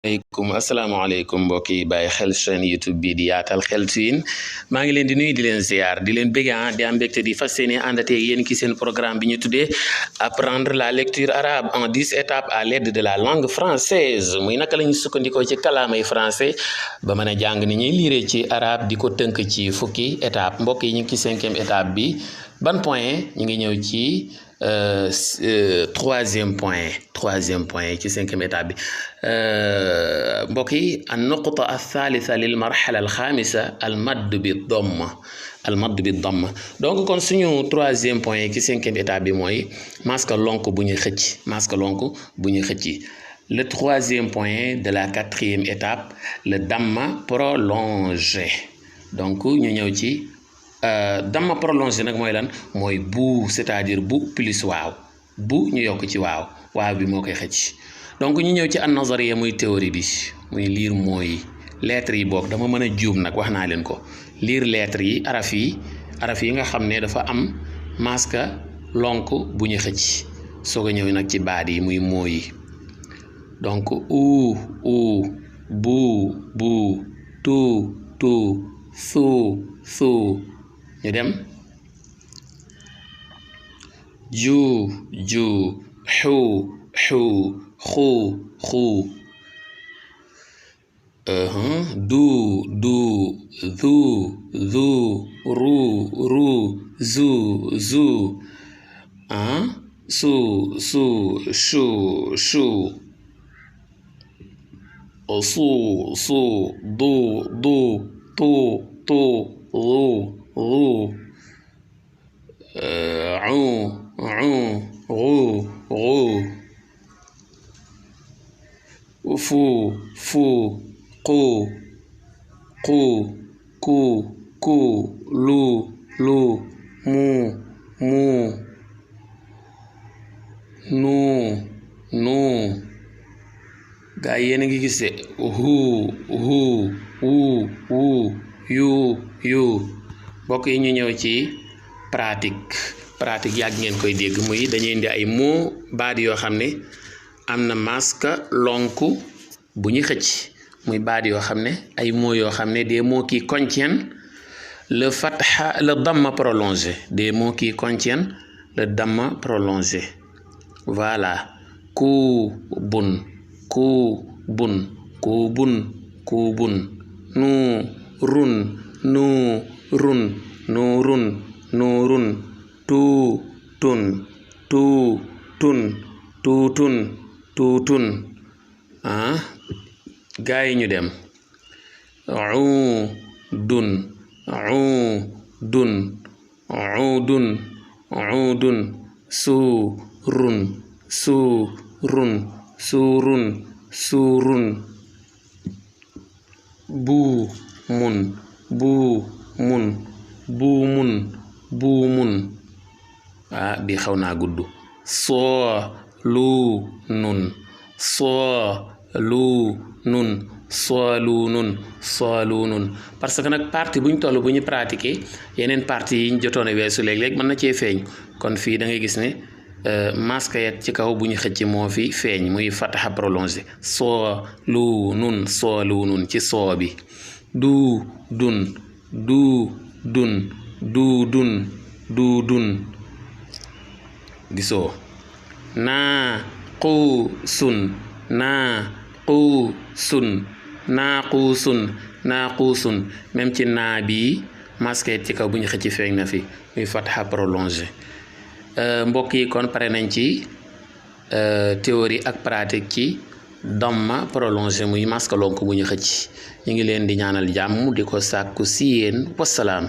asalaamaaleykum mbokk yi bàyyi xel chaîne YouTube bi di yaatal xeltu yin maa ngi leen di nuyu di leen ziar di leen bëgg di am mbégte di fas yéene àndatee yéen ki seen programme bi ñu tuddee apprendre la lecture arabe en 10 étapes à l'aide de la langue française muy naka la ñu sukkandikoo ci kalaamay français ba mën a jàng ni ñuy liire ci arabe di ko tënk ci fukki étape mbokk yi ñu ngi ci 5e étape bi ban point ñu ngi ñëw ci troisième point ci 5e étape bi mbokk yi an nuqta athalitha lil marhala al xaamisa al madd bi damma donc kon suñu 3e point ci 5e étape bi mooy masque lonk bu ñu xëcc le 3e point de la 4e étape le damma prolongé donc ñu ñëw ci damma prolongé nag mooy lan mooy bu c'est-à-dire bu plus waaw bu ñu yokk ci waaw bi moo koy xëcc donc ñu ñëw ci an nazariya muy théorie bi muy lire mooy lettres yi boog dama mën a juum nag wax naa leen ko lire lettres yi araf yi nga xam ne dafa am masque lonk bu ñu xëcc soog a ñëw nag ci baat yi muy mooy donc u bu tu su ñu dem ju xu xu du zu ru zu su su du tu ru fu ku lu mu nu gaa yi yéen a ngi gis de hu wu yu mbokk yi ñu ñëw ci pratique yàgg ngeen koy dégg muy dañuy indi ay mots baat yoo xam ne am na masque lonk bu ñu xëcc muy baat yoo xam ne ay mots yoo xam ne des mots qui contiennent le damma prolongé des mots qui contiennent le damma prolongé voilà kubun nurun tutun gaa yi ñu dem udun surun buumun bi xaw naa gudd soolunun parce que nag partie bu ñu toll bu ñu pratiquer yeneen partie yi ñu jotoon a weesu léeg-léeg mën na cee feeñ kon fii da ngay gis ne masque yet ci kaw bu ñu xëcc moo fi feeñ muy fataha prolongé soolunun ci soo bi dudun gisoo naaquusun même ci naa bi masque ci kaw bu ñu xëcc feeñ na fi muy fatha prolongé mbokk yi kon pare nañ ci théorie ak pratique ci damma prolongé muy masque lonk bu ñu xëcc ñu ngi leen di ñaanal jàmm di ko sàkku si yéen wasalaam